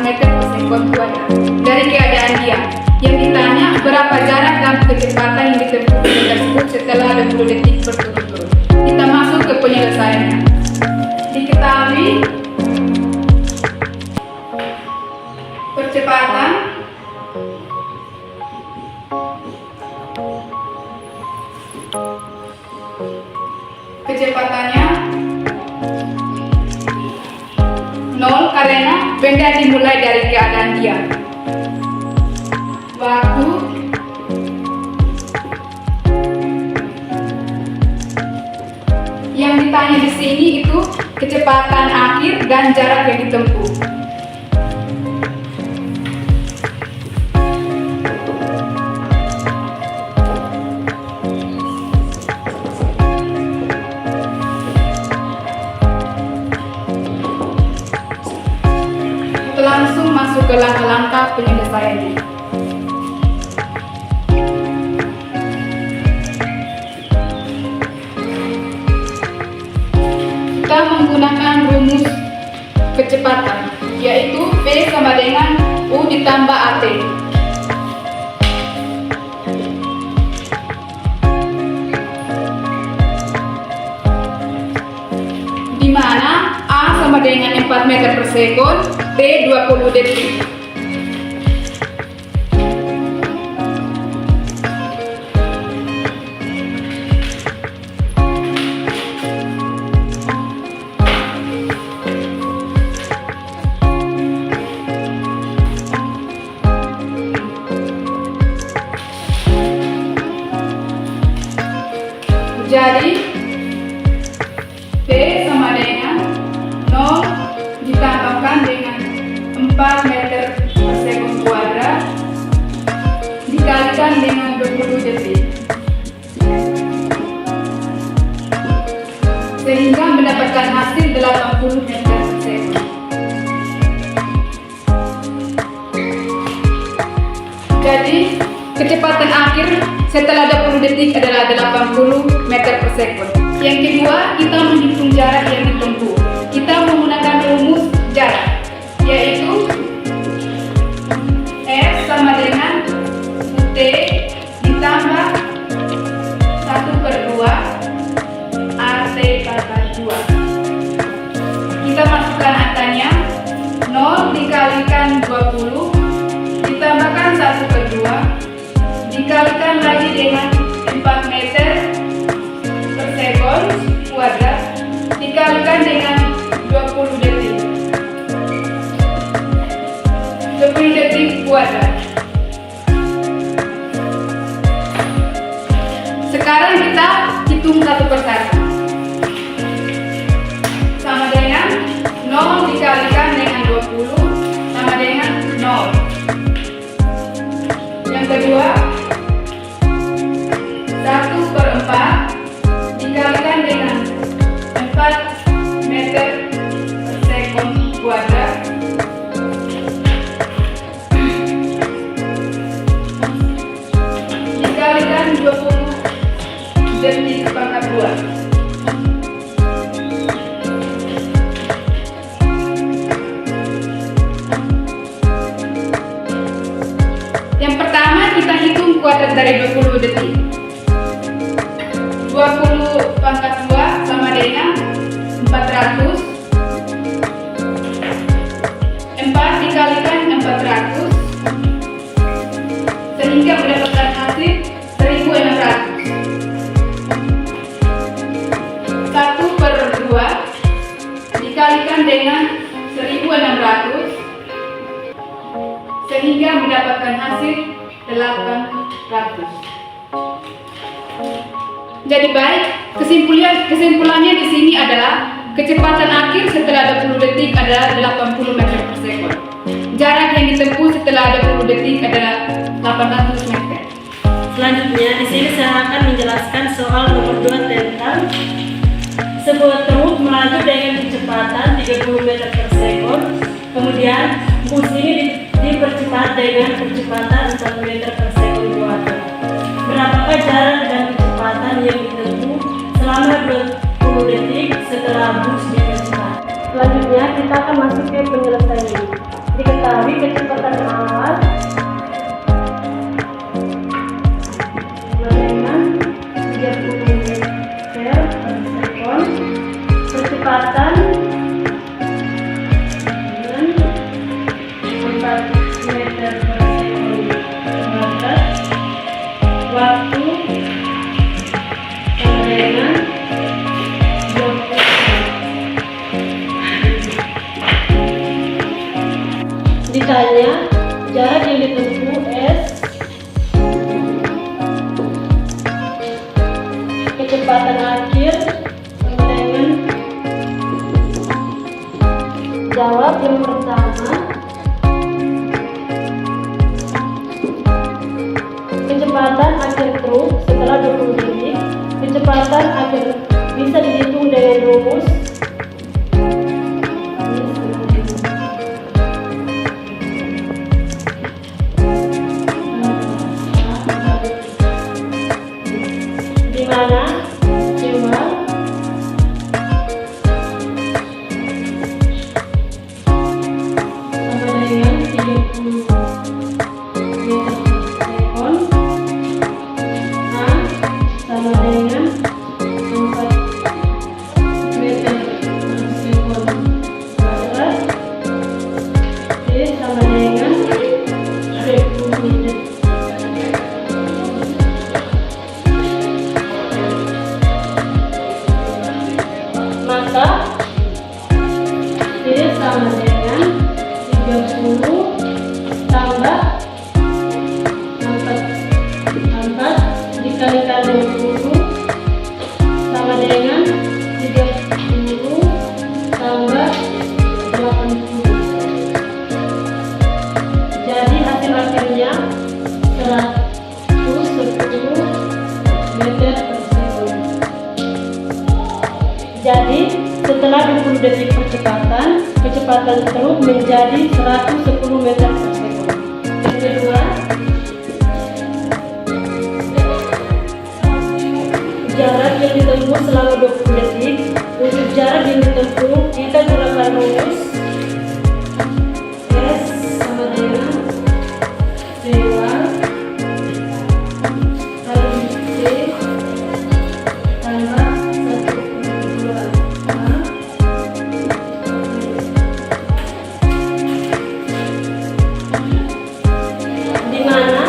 meter per sekon kuadrat dari keadaan diam. Yang ditanya berapa jarak dan kecepatan yang ditempuh benda tersebut setelah 20 detik berturut-turut. Kita masuk ke penyelesaiannya. Diketahui percepatan kecepatannya 0 karena benda dimulai dari keadaan diam. Waktu yang ditanya di sini itu kecepatan akhir dan jarak yang ditempuh. Kita langsung masuk ke langkah-langkah penyelesaiannya. Kita menggunakan rumus kecepatan, yaitu V sama dengan U ditambah AT. Di mana A sama dengan 4 meter per sekon, B 20 detik. Jadi V sama dengan 0 ditambahkan dengan 4 meter per sekon kuadrat dikalikan dengan 20 detik sehingga mendapatkan hasil 80 meter per sekon. Jadi kecepatan akhir setelah 20 detik adalah 80 meter per sekon. Yang kedua, kita menghitung jarak yang ditempuh. Kita menggunakan rumus jarak, yaitu F sama dengan UT ditambah 1/2 AT pangkat 2. Kita masukkan angkanya 0 dikalikan 20 ditambahkan 1/2 dikalikan lagi dengan 4 meter per sekon kuadrat dikalikan dengan 20 detik 20 detik kuadrat. Sekarang kita hitung satu persatu. Sama dengan 0 dikalikan dengan 20 sama dengan 0. Yang kedua 1/4 dikalikan dengan 4 meter per sekon kuadrat dikalikan 20 detik pangkat 2. Yang pertama kita hitung kuadrat dari 20 detik. 20 pangkat 2 sama dengan 400. 4 dikalikan 400 sehingga mendapatkan hasil 1600. 1/2 dikalikan dengan 1600 sehingga mendapatkan hasil 800. Jadi baik, kesimpulannya di sini adalah kecepatan akhir setelah 20 detik adalah 80 meter per sekon. Jarak yang ditempuh setelah 20 detik adalah 800 meter. Selanjutnya di sini saya akan menjelaskan soal nomor 2 tentang sebuah truk melaju dengan kecepatan 30 meter per sekon. Kemudian bus ini dipercepat dengan kecepatan 4 meter per sekon kuadrat. Berapakah jarak dan kecepatan yang ditempuh selama 20 detik setelah bus dipercepat? Selanjutnya kita akan masuk ke penyelesaian. ketahui kecepatan alat dengan 30 meter per sekon, percepatan dengan 4 meter per sekon, waktu sama dengan 20 menit. Ditanya jarak yang ditempuh S, kecepatan akhir sama dengan, jawab yang pertama, kecepatan akhir truk setelah 20 detik. Kecepatan akhir bisa dihitung dengan rumus di mana cuma sama dengan 30 meter per sekon, A sama dengan 4 meter per sekon kuadrat, B sama dengan 20 menit. Maka D sama dengan 30 tambah 4 dikalikan 20 sama dengan 30 tambah 80. Jadi hasil akhirnya 110 meter per sekon. Jadi setelah 20 detik percepatan, kecepatan truk menjadi 110 meter per sekon. Yang kedua, jarak yang ditempuh selama 20 detik. Untuk jarak yang ditempuh, kita gunakan rumus S sama dengan V1 kali T tambah 1/2A, di mana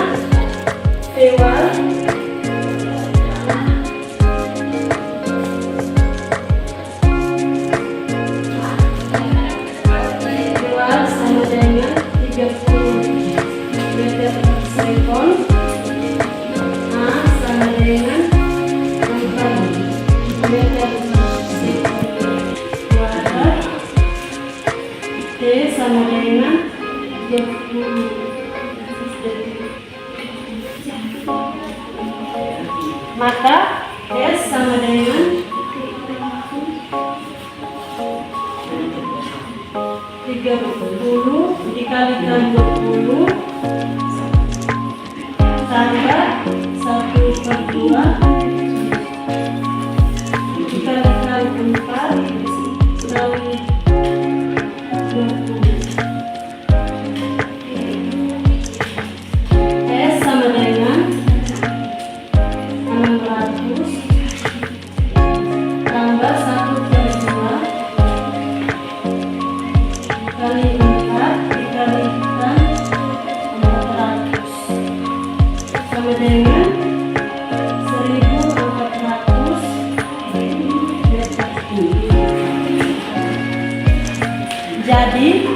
V1 sama dengan 30 meter per sekon, A sama dengan 4 meter per sekon kuadrat, T sama dengan 20 detik. Maka S sama dengan 30 dikalikan 20 tambah 1/2 dikalikan 4 kali 20. S sama dengan 600 tambah 1/2 kali 4 dikalikan 400 sama dengan 1400 meter. Jadi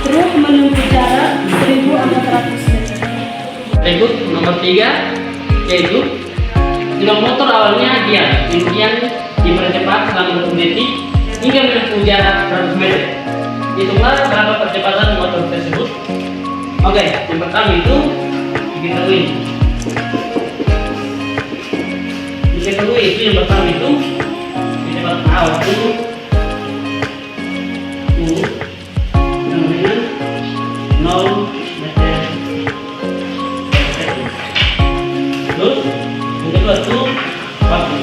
truk menempuh jarak 1400 meter. Berikut nomor 3, yaitu dengan motor awalnya dia kemudian dipercepat selama 20 detik hingga menempuh jarak 100 meter. Hitunglah berapa percepatan motor tersebut. Oke, yang pertama itu diketahui. Diketahui itu yang pertama itu kecepatan awal itu dengan 0 meter per sekon. Terus yang kedua itu waktu.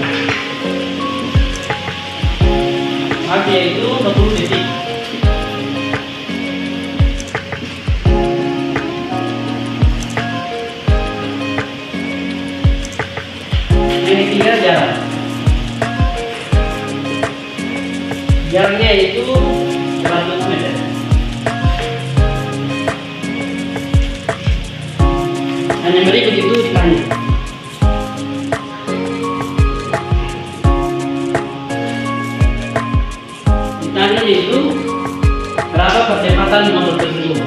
Waktu yaitu 20 detik. Yang ketiga jarak. Jaraknya itu 100 meter. Hanya berikut itu ditanya. Ditanya itu berapa percepatan nomor tersebut.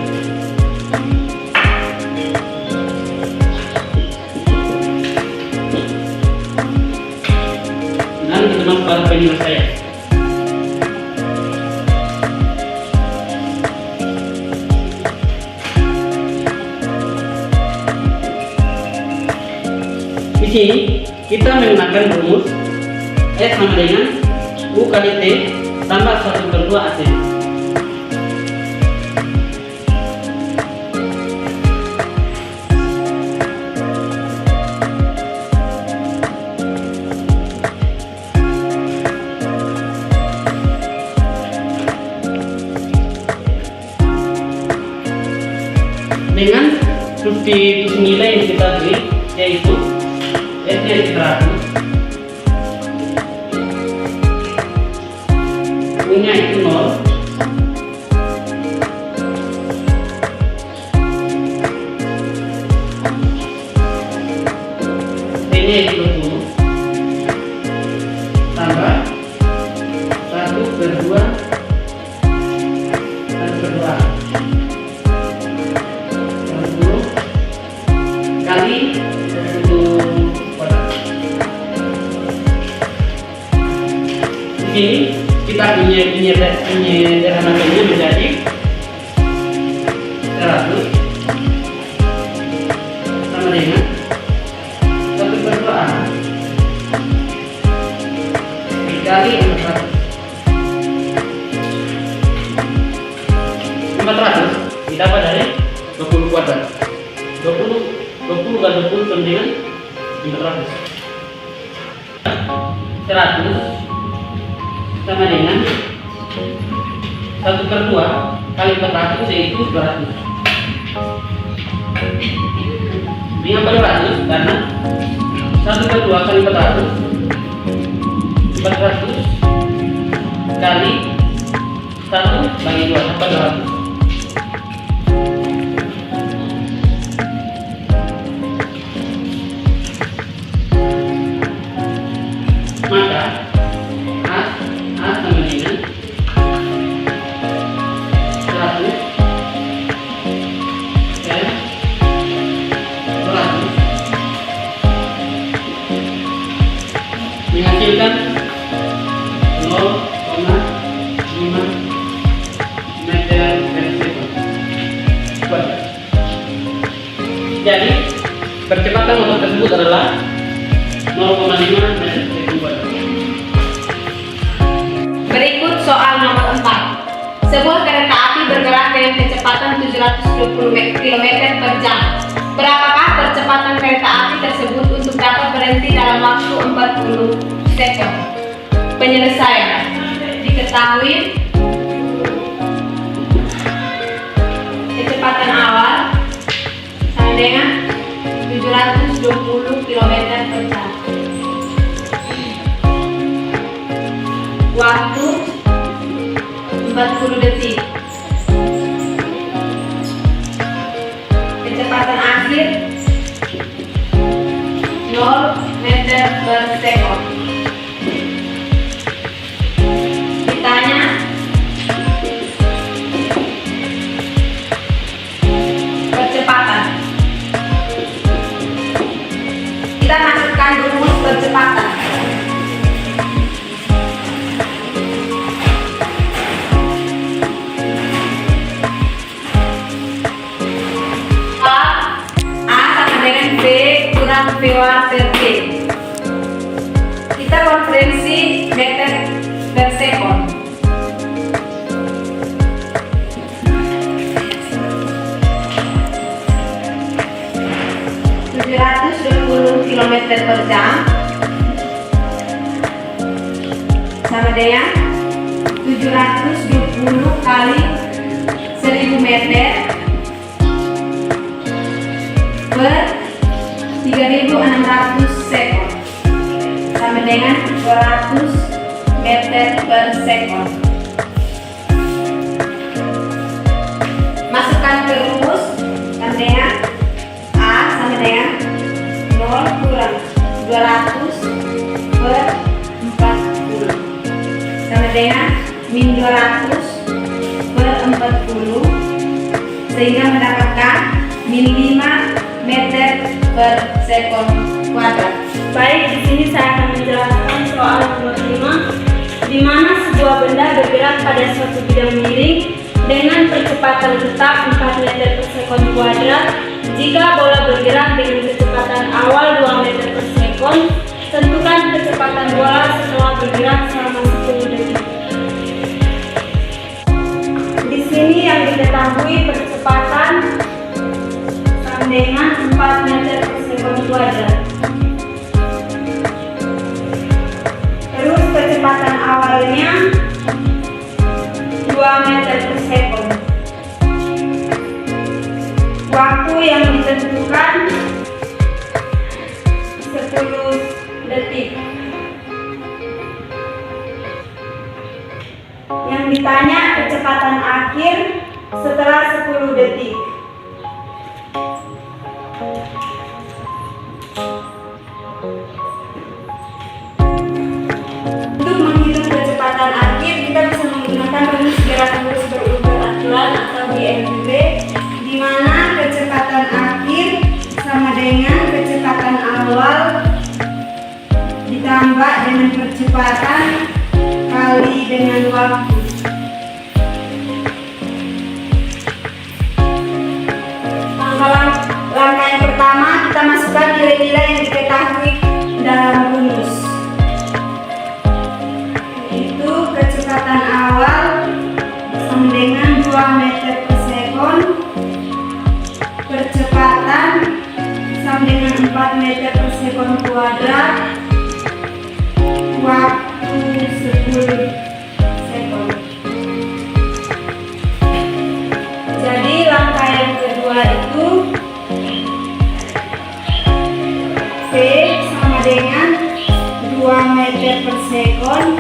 Dan kita masuk pada penyelesaian. Di sini kita menggunakan rumus S sama dengan U kali T tambah 1/2 AC. Dengan substitusi nilai yang kita beri, yaitu S nya 100, U nya itu 0, T nya itu 20, tambah 1/2 kali 20 kuadrat. Di sini kita menyederhanakannya menjadi 100 sama dengan 1/2 A dikali 400 didapat dari 20 kuadrat. 20 kali 20 sama dengan 400. 100 sama dengan 1/2 kali 400 yaitu 200. Mengapa 200? Karena 1/2 kali 400 kali 1 bagi 2 dapat 200. Maka A sama dengan 100 dan 200 menghasilkan 0,5 meter per sekon kuadrat. Jadi percepatan motor tersebut adalah 0,5 meter per sekon kuadrat. Berikut soal nomor 4. Sebuah kereta api bergerak dengan kecepatan 720 km per jam. Berapakah percepatan kereta api tersebut untuk dapat berhenti dalam waktu 40 sekon? Penyelesaian. Diketahui kecepatan awal sama dengan 720 km per jam. Waktu 40 detik. Kecepatan akhir 0 meter per sekon. Ditanya percepatan. Kita masukkan rumus percepatan. B kurang PA per T. Kita konversi meter per sekon. km per jam sama dengan 720 kali 1000 meter per 3600 sekon. sama dengan 200 meter per sekon. Masukkan ke rumus sama dengan A sama dengan 0 kurang 200 per 40 sama dengan min 200 per 40 sehingga mendapatkan min 5 meter per sekon kuadrat. Baik, di sini saya akan menjelaskan soal nomor 5, di mana sebuah benda bergerak pada suatu bidang miring dengan percepatan tetap 4 meter per sekon kuadrat. Jika bola bergerak dengan kecepatan awal 2 meter per sekon, tentukan kecepatan bola setelah bergerak selama 10 detik. Di sini yang diketahui percepatan sama dengan 4 meter per sekon kuadrat. Terus kecepatan awalnya 2 meter per sekon. Waktu yang ditentukan 10 detik. Yang ditanya kecepatan akhir setelah 10 detik. Untuk menghitung kecepatan akhir, kita bisa menggunakan rumus gerakan lurus berukur aturan atau GLB, di mana kecepatan akhir sama dengan kecepatan awal ditambah dengan percepatan kali dengan waktu. Langkah yang pertama, kita masukkan nilai-nilai yang diketahui dalam rumus, yaitu kecepatan awal sama dengan 2 meter per sekon, percepatan sama dengan 4 meter per sekon kuadrat, waktu 10 sekon. Jadi langkah yang kedua itu V sama dengan 2 meter per sekon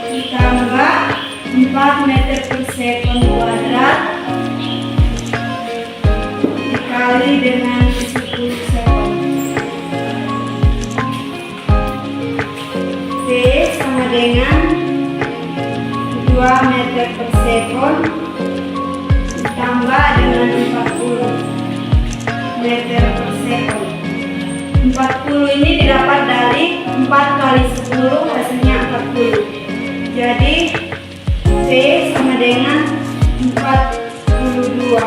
ditambah 4 meter per sekon kuadrat dikali dengan 10 sekon. V sama dengan 2 meter per sekon ditambah dengan 40 meter per sekon. 40 ini didapat dari 4 kali 10 hasilnya 40. Jadi V sama dengan 42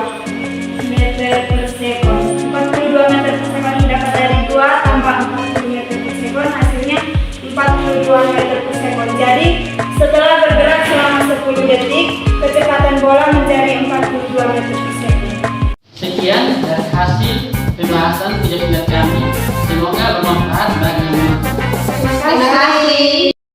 meter per sekon. 42 meter per sekon didapat dari 2 tambah 40 meter per sekon, hasilnya 42 meter per sekon. Jadi setelah bergerak selama 10 detik, kecepatan bola menjadi 42 meter per sekon. Sekian dari hasil pembahasan